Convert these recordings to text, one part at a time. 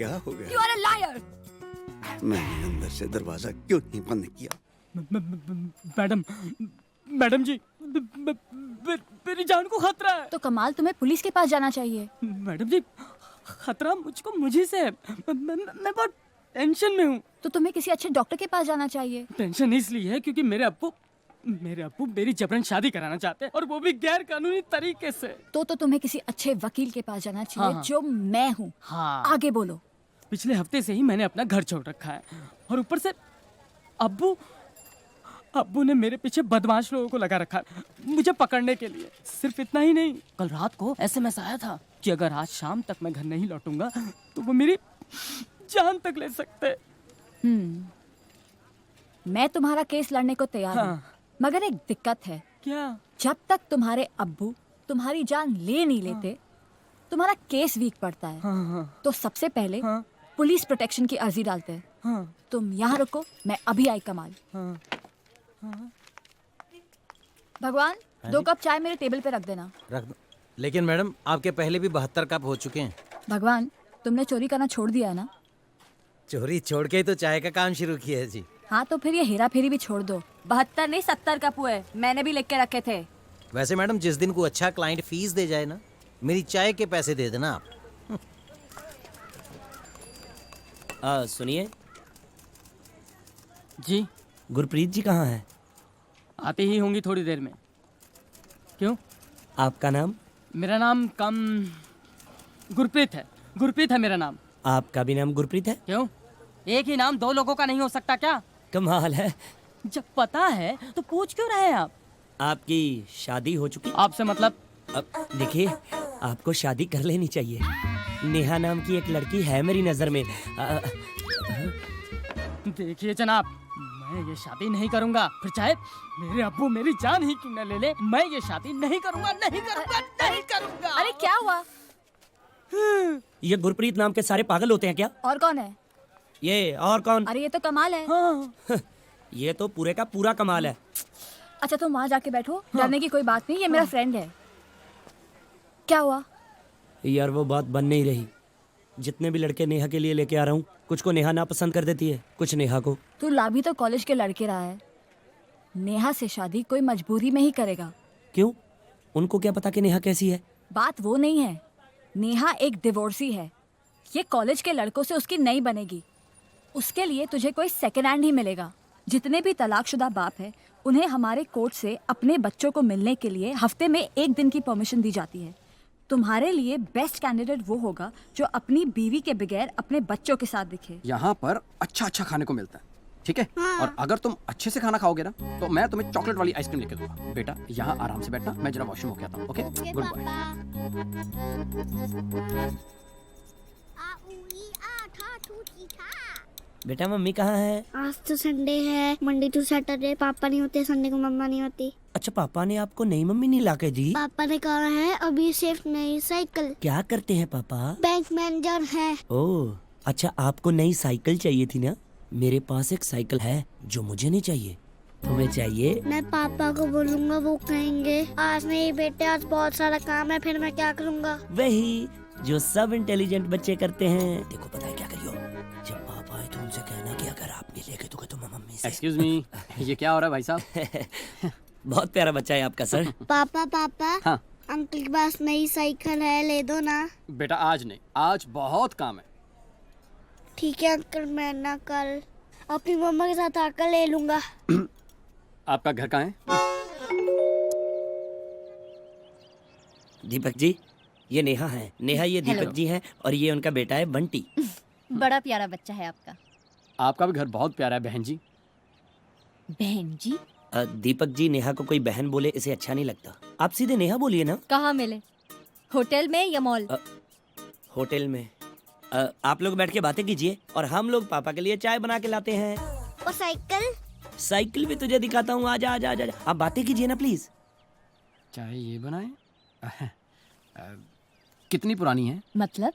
क्या हो गया? You are a liar. मैंने अंदर से दरवाजा क्यों नहीं बंद किया? मैडम जी, मेरी जान को खतरा है। तो कमाल, तुम्हें पुलिस के पास जाना चाहिए। मैडम जी, खतरा मुझको मुझे से है। मैं बहुत टेंशन में हूँ। तो तुम्हें किसी अच्छे डॉक्टर के पास जाना चाहिए। टेंशन इसलिए है क्योंकि मेरे अब्बू मेरी जबरन शादी कराना चाहते हैं और वो भी गैर कानूनी तरीके से। तो तुम्हें किसी अच्छे वकील के पास जाना चाहिए। हाँ। जो मैं हूँ। हाँ। आगे बोलो। पिछले हफ्ते से ही मैंने अपना घर छोड़ रखा है और ऊपर से अब्बू ने मेरे पीछे बदमाश लोगों को लगा रखा है मुझे पकड़ने के लिए। सिर्फ इतना ही नहीं, कल रात को एसएमएस आया था कि अगर आज शाम तक मैं घर नहीं लौटूंगा तो वो मेरी जान तक ले सकते। मैं तुम्हारा केस लड़ने को तैयार हूँ। हाँ। मगर एक दिक्कत है। क्या? जब तक तुम्हारे अब्बू तुम्हारी जान ले नहीं लेते, तुम्हारा केस वीक पड़ता है। हाँ। तो सबसे पहले हाँ। पुलिस प्रोटेक्शन की अर्जी डालते हैं। हाँ। तुम यहाँ रुको, मैं अभी आई कमाल। हाँ। भगवान, 2 कप चाय मेरे टेबल पे रख देना। रख दो। लेकिन मैडम, आपके पहले भी 72 कप हो चुके हैं। भगवान, तुमने चोरी करना छोड़ दिया है ना? चोरी छोड़ के ही तो चाय का काम शुरू किया है जी। हाँ, तो फिर ये हेरा फेरी भी छोड़ दो। 72 नहीं 70 कप हुए, मैंने भी लिख के रखे थे। वैसे मैडम, जिस दिन को अच्छा क्लाइंट फीस दे जाए ना, मेरी चाय के पैसे दे देना आप। सुनिए जी, गुरप्रीत जी कहाँ हैं? आते ही होंगी थोड़ी देर में। क्यों? आपका नाम? मेरा नाम गुरप्रीत है। गुरप्रीत है मेरा नाम। आपका भी नाम गुरप्रीत है? क्यों? एक ही नाम 2 लोगों का नहीं हो सकता क्या? कमाल है। जब पता है तो पूछ क्यों रहे हैं आप? आपकी शादी हो चुकी? आपसे मतलब? अब देखिए, आपको शादी कर लेनी चाहिए। नेहा नाम की एक लड़की है मेरी नजर में। देखिए जनाब, मैं ये शादी नहीं करूंगा। फिर चाहे मेरे अब्बू मेरी जान ही क्यों न ले ले, मैं ये शादी नहीं करूंगा, नहीं करूंगा, नहीं करूंगा। अरे क्या हुआ? ये गुरप्रीत नाम के सारे पागल होते हैं क्या? और कौन है? ये और कौन? अरे ये तो कमाल है। हाँ। ये तो पूरे का पूरा कमाल है। अच्छा, तुम वहाँ जाके बैठो। डरने की कोई बात नहीं, ये मेरा फ्रेंड है। क्या हुआ? यार, वो बात बन नहीं रही। जितने भी लड़के नेहा के लिए लेके आ रहा हूँ, कुछ को नेहा ना पसंद कर देती है, कुछ नेहा को। तू ला भी तो कॉलेज के लड़के रहा है। नेहा से शादी कोई मजबूरी में ही करेगा। क्यों? उनको क्या पता कि नेहा कैसी है? बात वो नहीं है। नेहा एक डिवोर्सी है। ये कॉलेज के लड़कों से उसकी नहीं बनेगी। उसके लिए तुझे कोई सेकेंड हैंड ही मिलेगा। जितने भी तलाकशुदा बाप है, उन्हें हमारे कोर्ट से अपने बच्चों को मिलने के लिए हफ्ते में 1 दिन की परमिशन दी जाती है। तुम्हारे लिए बेस्ट कैंडिडेट वो होगा जो अपनी बीवी के बगैर अपने बच्चों के साथ दिखे। यहाँ पर अच्छा खाने को मिलता है, ठीक है? और अगर तुम अच्छे से खाना खाओगे ना, तो मैं तुम्हें चॉकलेट वाली आइसक्रीम लेके दूंगा। बेटा, यहाँ आराम से बैठना, मैं जरा वॉशरूम होके आता हूँ। Okay, good bye. बेटा, मम्मी कहाँ है? आज तो संडे है, मंडे टू सैटरडे पापा नहीं होते, संडे को मम्मा नहीं होती। अच्छा, पापा ने आपको नई मम्मी नहीं लाके दी? पापा ने कहा है अभी सिर्फ नई साइकिल। क्या करते हैं पापा? बैंक मैनेजर है। ओह, अच्छा, आपको नई साइकिल चाहिए थी ना? मेरे पास एक साइकिल है जो मुझे नहीं चाहिए, तुम्हें चाहिए? मैं पापा को बोलूँगा, वो कहेंगे आज नहीं बेटे, आज बहुत सारा काम है, फिर मैं क्या करूँगा? वही जो सब इंटेलिजेंट बच्चे करते हैं। देखो, पता है क्या करियो, जब पापा आए तो उनसे कहना कि अगर आप नहीं लेके दोगे तो मैं मम्मी से। एक्सक्यूज मी, ये क्या हो रहा है भाई साहब? बहुत प्यारा बच्चा है आपका सर। पापा हाँ। अंकल के पास नई साइकिल है, ले दो ना। बेटा, आज नहीं, आज बहुत काम है। ठीक है अंकल, मैं ना कल अपनी मम्मा के साथ आकर ले लूंगा। आपका घर कहाँ है? दीपक जी, ये नेहा है। नेहा, ये दीपक जी हैं और ये उनका बेटा है बंटी। बड़ा प्यारा बच्चा है आपका। आपका भी घर बहुत प्यारा है बहन जी। बहन जी? दीपक जी, नेहा को कोई बहन बोले इसे अच्छा नहीं लगता। आप सीधे नेहा बोलिए ना। कहाँ मिले? होटल में या मॉल? होटल में। आप लोग बैठ के बातें कीजिए और हम लोग पापा के लिए चाय बना के लाते हैं। और साइकिल? साइकिल भी तुझे दिखाता हूँ, आजा आजा आजा। आप बातें कीजिए ना प्लीज। चाय ये बनाए? कितनी पुरानी है? मतलब?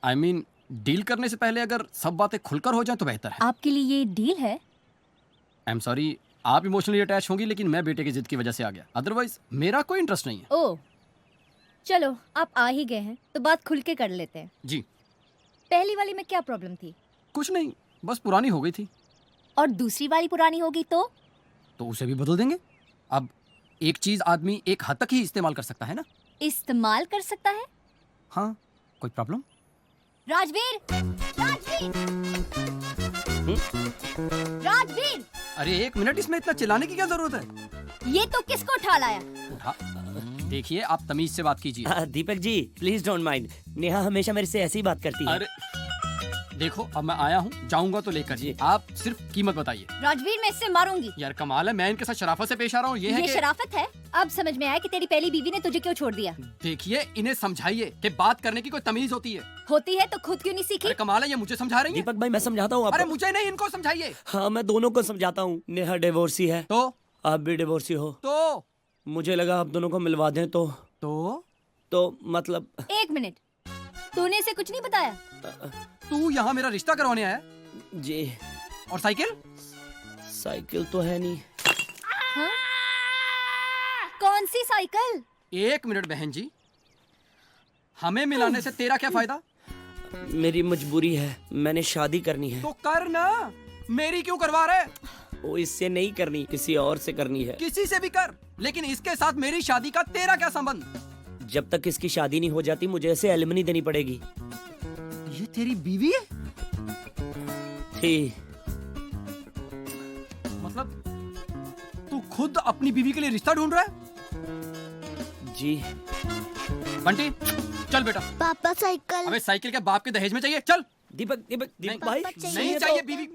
I mean, डील करने से पहले अगर सब बातें खुलकर हो जाए तो बेहतर है। आपके लिए ये डील है? आई एम सॉरी, आप इमोशनली अटैच होंगी, लेकिन मैं बेटे की जिद की वजह से आ गया। अदरवाइज मेरा कोई इंटरेस्ट नहीं है। ओह, चलो आप आ ही गए हैं तो बात खुल के कर लेते हैं। जी। पहली वाली में क्या प्रॉब्लम थी? कुछ नहीं, बस पुरानी हो गई थी। और दूसरी वाली पुरानी होगी तो उसे भी बदल देंगे। अब एक चीज आदमी एक हद तक ही इस्तेमाल कर सकता है ना। इस्तेमाल कर सकता है? हाँ, कोई प्रॉब्लम? राजवीर! राजवीर! राजवीर! अरे 1 मिनट, इसमें इतना चिल्लाने की क्या जरूरत है? ये तो किसको उठा लाया? देखिए, आप तमीज से बात कीजिए। Deepak ji please don't mind, Neha हमेशा मेरे से ऐसी ही बात करती है। अरे देखो, अब मैं आया हूँ, जाऊंगा तो लेकर जी। आप सिर्फ कीमत बताइए। राजवीर, मैं इससे मारूंगी। यार कमाल है, मैं इनके साथ शराफत से पेश आ रहा हूँ। ये शराफत है? अब समझ में आया कि तेरी पहली बीवी ने तुझे क्यों छोड़ दिया। देखिए, इन्हें समझाइए कि बात करने की कोई तमीज होती है। होती है तो खुद क्यों नहीं सीखी? अरे कमाल है, ये मुझे समझा रही है। दीपक भाई मैं समझाता हूँ आपको। अरे मुझे नहीं, इनको समझाइए। हाँ मैं दोनों को समझाता हूँ। नेहा डिवोर्सी है तो आप भी डिवोर्सी हो, तो मुझे लगा आप दोनों को मिलवा दें तो मतलब। एक मिनट, तूने इसे कुछ नहीं बताया? तू यहाँ मेरा रिश्ता करवाने आया? जी। और साइकिल? साइकिल तो है नहीं। हाँ? कौन सी साइकिल? 1 मिनट बहन जी, हमें मिलाने से तेरा क्या फायदा? मेरी मजबूरी है, मैंने शादी करनी है। तो कर ना, मेरी क्यों करवा रहे? वो इससे नहीं करनी, किसी और से करनी है। किसी से भी कर, लेकिन इसके साथ मेरी शादी का तेरा क्या संबंध? जब तक इसकी शादी नहीं हो जाती मुझे इसे एलिमनी देनी पड़ेगी। ये तेरी बीवी है? थी। मतलब तू खुद अपनी बीवी के लिए रिश्ता ढूंढ रहा है? जी। बंटी चल बेटा। पापा साइकिल। अबे साइकिल के बाप के दहेज में चाहिए? चल। दीपक भाई नहीं चाहिए बीवी।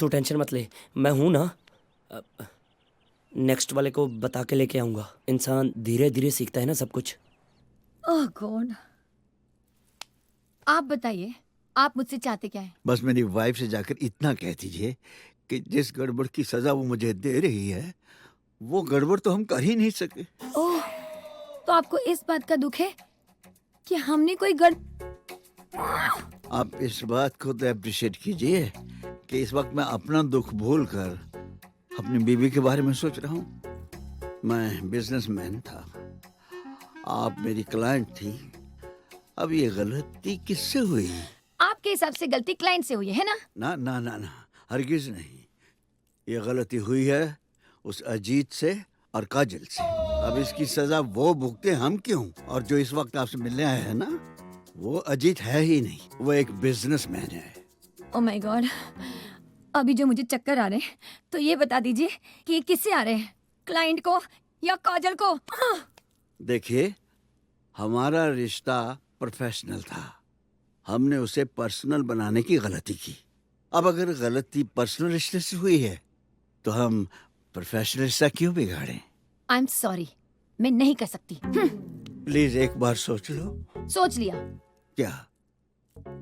तू टेंशन मत ले, मैं हूं ना। नेक्स्ट वाले को बता के लेके आऊंगा। इंसान धीरे धीरे सीखता है ना सब कुछ। ओह गॉड। आप बताइए, आप मुझसे चाहते क्या है? बस मेरी वाइफ से जाकर इतना कह दीजिए कि जिस गड़बड़ की सजा वो मुझे दे रही है, वो गड़बड़ तो हम कर ही नहीं सके। ओह, तो आपको इस बात का दुख है कि हमने कोई आप इस बात को तो अप्रिशिएट कीजिए कि इस वक्त मैं अपना दुख भूलकर अपनी बीवी के बारे में सोच रहा हूँ। मैं बिजनेसमैन था, आप मेरी क्लाइंट थी। अब ये गलती किससे हुई? आपके हिसाब से गलती क्लाइंट से हुई है ना? ना ना ना ना, हरगिज नहीं। ये गलती हुई है उस अजीत से और काजल से। अब इसकी सजा वो भुगते, हम क्यों? और जो इस वक्त आपसे मिलने आया है ना, वो अजीत है ही नहीं, वो एक बिजनेसमैन है। ओह माय गॉड, अभी जो मुझे चक्कर आ रहे हैं, तो ये बता दीजिए कि ये किससे आ रहे हैं, क्लाइंट को या काजल को? देखिए, हमारा रिश्ता प्रोफेशनल था, हमने उसे पर्सनल बनाने की गलती की। अब अगर गलती पर्सनल रिश्ते से हुई है तो हम प्रोफेशनल रिश्ता क्यों बिगाड़ें? आई एम सॉरी, मैं नहीं कर सकती। प्लीज एक बार सोच लो। सोच लिया। क्या?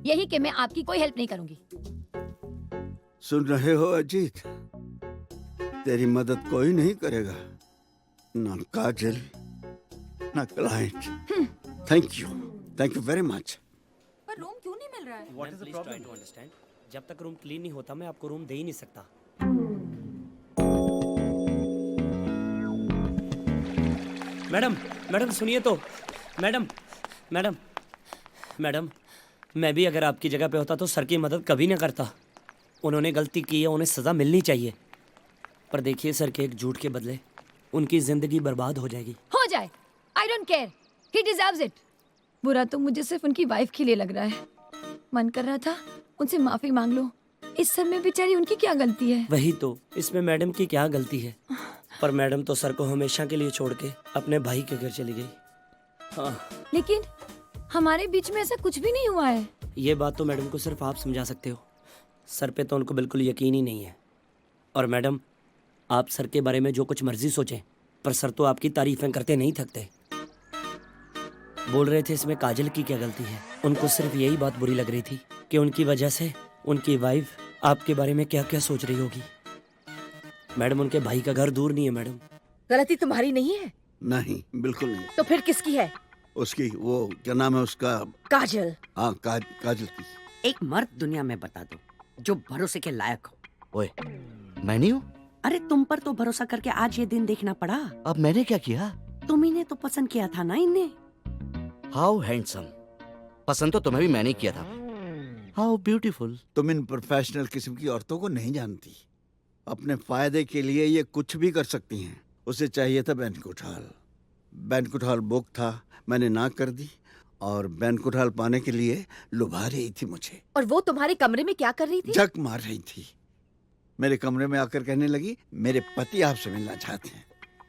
यही कि मैं आपकी कोई हेल्प नहीं करूंगी। सुन रहे हो अजीत, तेरी मदद कोई नहीं करेगा, ना काजल ना client. Thank you very much. पर रूम क्यों नहीं मिल रहा है? What is the problem? Try to understand. जब तक रूम क्लीन नहीं होता मैं आपको रूम दे ही नहीं सकता। मैडम सुनिए तो। मैडम मैं भी अगर आपकी जगह पे होता तो सर की मदद कभी ना करता। उन्होंने गलती की है, उन्हें सजा मिलनी चाहिए। पर देखिए सर के एक झूठ के बदले उनकी जिंदगी बर्बाद हो जाएगी। हो जाए, I don't care, he deserves it. बुरा तो मुझे सिर्फ उनकी वाइफ के लिए लग रहा है। मन कर रहा था उनसे माफी मांग लो। इस सब में बेचारी उनकी क्या गलती है? वही तो, इसमें मैडम की क्या गलती है? पर मैडम तो सर को हमेशा के लिए छोड़ के अपने भाई के घर चली गई। हाँ। लेकिन हमारे बीच में ऐसा कुछ भी नहीं हुआ है। ये बात तो मैडम को सिर्फ आप समझा सकते हो। सर पे तो उनको बिल्कुल यकीन ही नहीं है। और मैडम, आप सर के बारे में जो कुछ मर्जी सोचें, पर सर तो आपकी तारीफें करते नहीं थकते। बोल रहे थे इसमें काजल की क्या गलती है। उनको सिर्फ यही बात बुरी लग रही थी कि उनकी वजह से उनकी वाइफ आपके बारे में क्या क्या सोच रही होगी। मैडम, उनके भाई का घर दूर नहीं है मैडम। गलती तुम्हारी नहीं है? नहीं, बिल्कुल नहीं। तो फिर किसकी है? उसकी, वो क्या नाम है उसका? काजल। हाँ, काजल की। एक मर्द दुनिया में बता दो जो भरोसे के लायक हो। ओए, मैं नहीं हूँ? अरे तुम पर तो भरोसा करके आज ये दिन देखना पड़ा। अब मैंने क्या किया? तुम ही ने तो पसंद किया था ना इन्हें। How handsome. पसंद तो तुम्हें भी मैंने किया था। How beautiful. तुम इन प्रोफेशनल किस्म की औरतों को नहीं जानती। अपने फायदे के लिए ये कुछ भी कर सकती हैं। उसे चाहिए था banquet hall. Banquet hall book था, मैंने ना कर दी और बैंक्वेट हॉल पाने के लिए लुभा रही थी मुझे। और वो तुम्हारे कमरे में क्या कर रही थी? जक मार रही थी। मेरे कमरे में आकर कहने लगी मेरे पति आपसे मिलना चाहते हैं।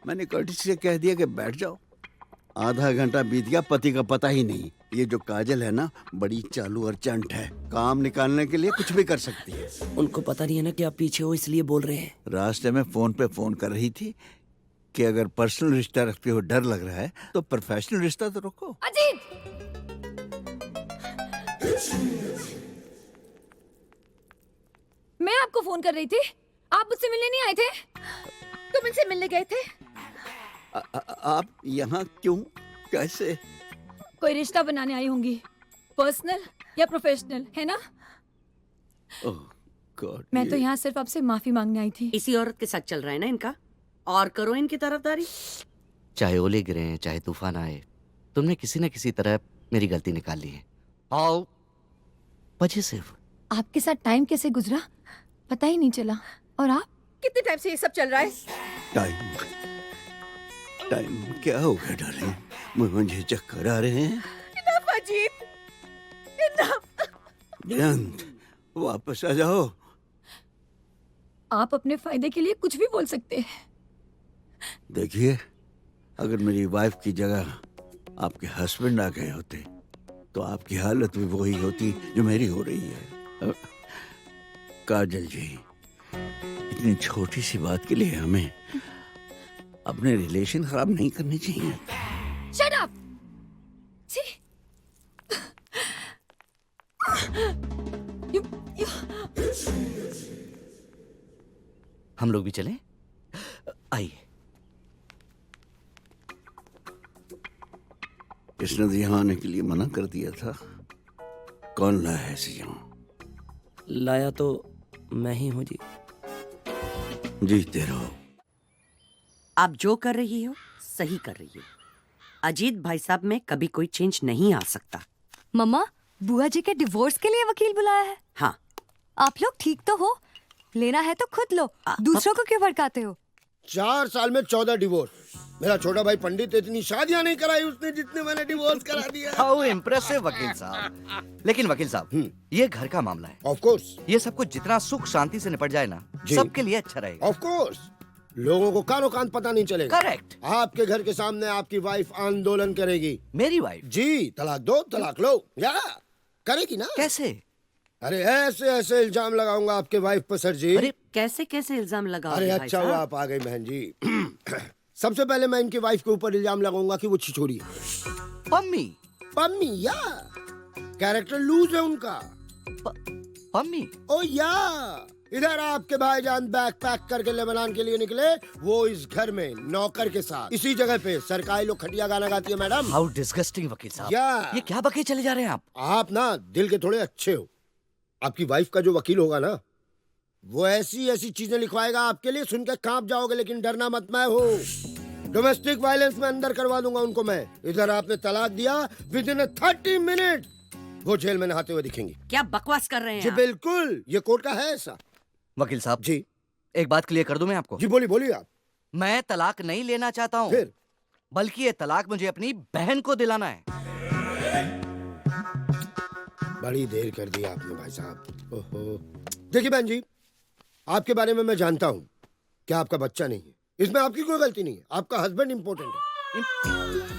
मैंने कर्टिसी से कह दिया कि बैठ जाओ। आधा घंटा बीत गया, पति का पता ही नहीं। ये जो काजल है ना, बड़ी चालू और चंट है। काम निकालने के लिए कुछ भी कर सकती है। उनको पता नहीं है ना कि आप पीछे हो, इसलिए बोल रहे हैं। रास्ते में फोन पे फोन कर रही थी कि अगर पर्सनल रिश्ता रखते हो डर लग रहा है तो प्रोफेशनल रिश्ता तो रखो। अजीत, मैं आपको फोन कर रही थी, आप मुझसे मिलने नहीं आए थे? तुम इनसे मिलने गए थे? आप यहाँ क्यों, कैसे? कोई रिश्ता बनाने आई होंगी, पर्सनल या प्रोफेशनल, है ना? ओह गॉड, मैं तो यहाँ सिर्फ आपसे माफी मांगने आई थी। इसी औरत के साथ चल रहा है ना इनका, और करो इनकी तरफदारी। चाहे ओले गिरे चाहे तूफान आए, तुमने किसी न किसी तरह मेरी गलती निकाल ली है। आओ वजह सिर्फ आपके साथ टाइम कैसे गुजरा पता ही नहीं चला। और आप? कितने टाइम से ये सब चल रहा है? टाइम टाइम क्या हो गया डार्लिंग? मुझे चक्कर आ रहे हैं। Enough Ajit, enough. बेअंत, वापस आ जाओ। आप अपने फायदे के लिए कुछ भी बोल सकते हैं। देखिए, अगर मेरी वाइफ की जगह आपके हस्बैंड आ गए होते तो आपकी हालत भी वही होती जो मेरी हो रही है। काजल जी, इतनी छोटी सी बात के लिए हमें अपने रिलेशन खराब नहीं करने चाहिए। Shut up. हम लोग भी चलें? आइए। किसने तो यहाँ आने के लिए मना कर दिया था? कौन लाया है इसे यहाँ? लाया तो मैं ही हूँ जी। जीते रहो। आप जो कर रही हो सही कर रही हो। अजीत भाई साहब में कभी कोई चेंज नहीं आ सकता। मम्मा, बुआ जी के डिवोर्स के लिए वकील बुलाया है। हाँ, आप लोग ठीक तो हो? लेना है तो खुद लो, दूसरों को क्यों भड़काते हो? 4 साल में 14 डिवोर्स। मेरा छोटा भाई पंडित इतनी शादियां नहीं कराई उसने जितने मैंने डिवोर्स करा दिया। हाउ इम्प्रेसिव वकील साहब। लेकिन वकील साहब, ये घर का मामला है। ऑफ कोर्स, ये सब कुछ जितना सुख शांति से निपट जाए ना, सबके लिए अच्छा रहेगा। ऑफ कोर्स, लोगों को कानो कान पता नहीं चलेगा। करेक्ट। आपके घर के सामने आपकी वाइफ आंदोलन करेगी। मेरी वाइफ? जी, तलाक दो, तलाक लो, या करेगी ना? कैसे? अरे ऐसे ऐसे इल्जाम लगाऊंगा आपके वाइफ पर सर जी। अरे कैसे कैसे इल्जाम लगाओगे अरे भाई अच्छा हुआ साहब? आप आ गई बहन जी। सबसे पहले मैं इनकी वाइफ के ऊपर इल्जाम लगाऊंगा कि वो छिछोरी है। पम्मी? पम्मी या कैरेक्टर लूज है उनका। पम्मी? ओ या इधर आपके भाईजान बैग पैक करके लेबनान के लिए निकले, वो इस घर में नौकर के साथ इसी जगह पे सरकारी लोग खटिया गाना गाती है मैडम। हाउ डिस्गस्टिंग वकील साहब। या ये क्या बके चले जा रहे हैं आप? आप ना दिल के थोड़े अच्छे हो। आपकी वाइफ का जो वकील होगा ना, वो ऐसी ऐसी चीजें लिखवाएगा आपके लिए, सुन के कांप जाओगे। लेकिन डरना मत, मैं हूँ। डोमेस्टिक वायलेंस में अंदर करवा दूंगा उनको मैं। इधर आपने तलाक दिया, विद इन 30 मिनट वो जेल में नहाते हुए दिखेंगे। क्या बकवास कर रहे हैं जी आप? बिल्कुल, ये कोर्ट का है ऐसा। वकील साहब जी एक बात क्लियर कर दूं मैं आपको। जी बोलिए बोलिए आप। मैं तलाक नहीं लेना चाहता हूँ, फिर बल्कि ये तलाक मुझे अपनी बहन को दिलाना है। बड़ी देर कर दी आपने भाई साहब। ओहो, देखिए बहन जी, आपके बारे में मैं जानता हूँ कि आपका बच्चा नहीं है। इसमें आपकी कोई गलती नहीं है, आपका हस्बैंड इम्पोर्टेंट है।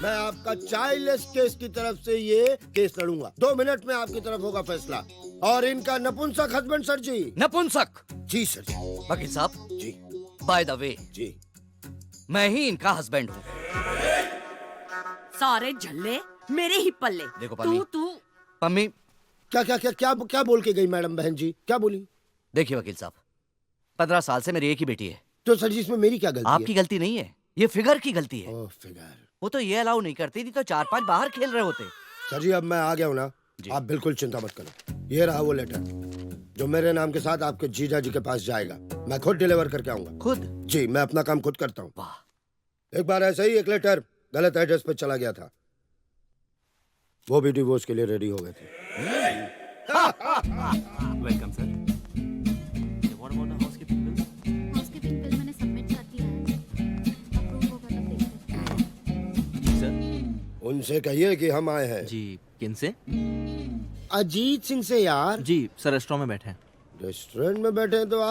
मैं आपका चाइल्डलेस केस की तरफ से ये केस लड़ूंगा। 2 मिनट में आपकी तरफ होगा फैसला। और इनका नपुंसक हस्बैंड सर जी। नपुंसक? जी सर जी। वकील साहब जी बाय द वे, जी मैं ही इनका हस्बैंड हूँ। सारे झल्ले मेरे ही पल्ले। देखो पम्मी, तू पम्मी क्या क्या क्या क्या क्या बोल के गई मैडम? बहन जी क्या बोली? देखिए वकील साहब, 15 साल से मेरी एक ही बेटी है। तो सर जी इसमें मेरी क्या गलती आपकी गलती नहीं है, ये फिगर की गलती है। है? ओह फिगर। वो तो ये अलाउ नहीं करती थी तो 4-5 बाहर खेल रहे होते। सर जी अब मैं आ गया हूँ ना, आप बिल्कुल चिंता मत करो। ये रहा वो लेटर जो मेरे नाम के साथ आपके जीजा जी के पास जाएगा। मैं खुद डिलीवर करके आऊंगा। खुद? जी, मैं अपना काम खुद करता हूँ। वाह। एक बार ऐसे ही एक लेटर गलत एड्रेस पे चला गया था। वो भी डिवोर्स के लिए रेडी हो गए थे। Welcome sir. हाउसकीपिंग बिल मैंने सबमिट कर दिया है, अप्रूव होगा तब देखते हैं। जी सर। उनसे कहिए कि हम आए हैं। जी किन से? अजीत सिंह से यार। जी सर रेस्टोरेंट में बैठे हैं। रेस्टोरेंट में बैठे हैं तो आप